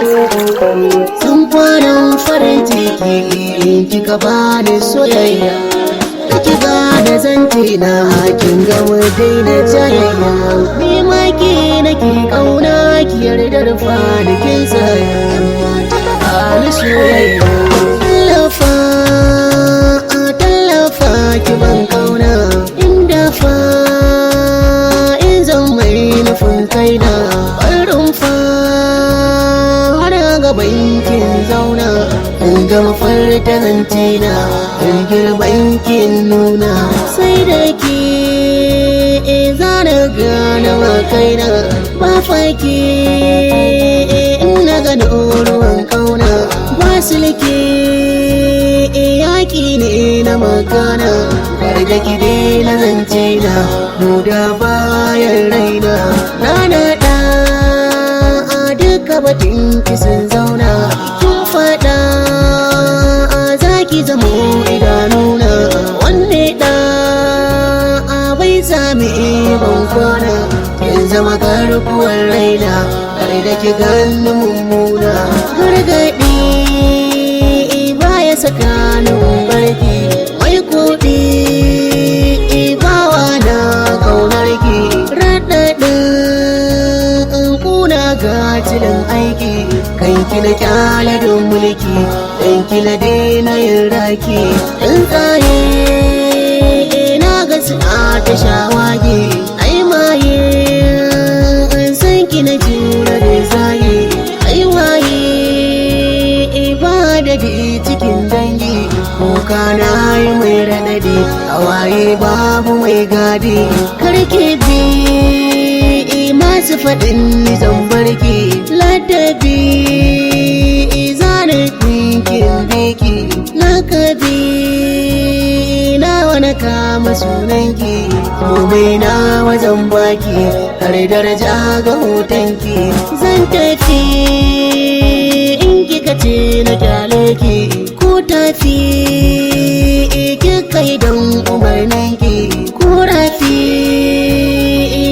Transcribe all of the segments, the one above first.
sun kwanan farin ciki kika bani soyayya ki gane zance na kin ga mu daina jayayya ni ma ke nake kauna ki yarda da fadi kin tsaya bani soyayya tallafa ki ban kauna inda fa in zan mai nufin kaina barin fa har gaban kin zauna in ga mafarta zance na in girban kin nuna sai da ke zana gane wa kaina ba fake ina gano ruwan kauna ba silke yaƙi ne na magana daga ki daina zance na da bayan raina na naɗa a duka batun ki sun zauna kin faɗa za ki zamo idanuna wanne ɗa bai sami ban kwana kin zama garkuwar raina har da ki gani mummuna gargaɗi baya tsakanin barki mai kuɗi bawa na kaunar ki raɗaɗin kuna gatilin aiki kan ki na kyale don mulki dan ki na daina yin raki in tsaye na ga suna ta shawagi ai maye san ki na jura da zaye ai waye ba da cikin dangi kuka na yi mai raɗaɗi hawaye babu mai gadi karke bi masu faɗin nizan barki ladabi zanen ɗinkin biki lakabi na wani kama sunanki komai na wajen baki har daraja ga hotonki zan tafi in kika ce na kyale ki ko tafi kika yi don umarninki ko rafi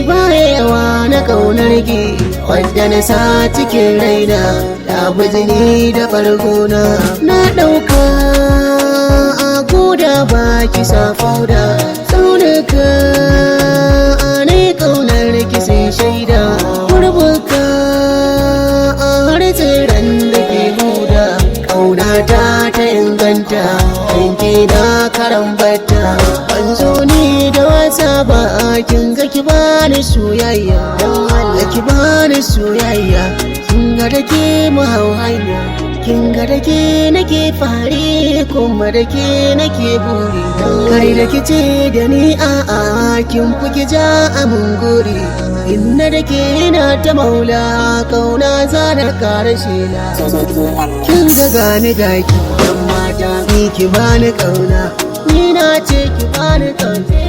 bayawa na kaunar ki wadda na sa cikin raina da bijini da fargona na ɗauka a goda baki sa fauda tsaunuka ne kaunar ki sai shaida kurbuka a har tsiran da ke huda kaunata ta inganta yanki na karambata ban zo ni da wasa ba kin ga ki bani soyayya dan Allah ki bani soyayya kin ga da ke mu hau hanya kin ga da ke nake fari kuma da ke nake buri kai da kice da ni a'a kin fuki ja amun guri inna da ke na ta maula kauna zanar karashe na kin ga gani gaki dan mata ni ki bani kauna ni na ce ki bani kauna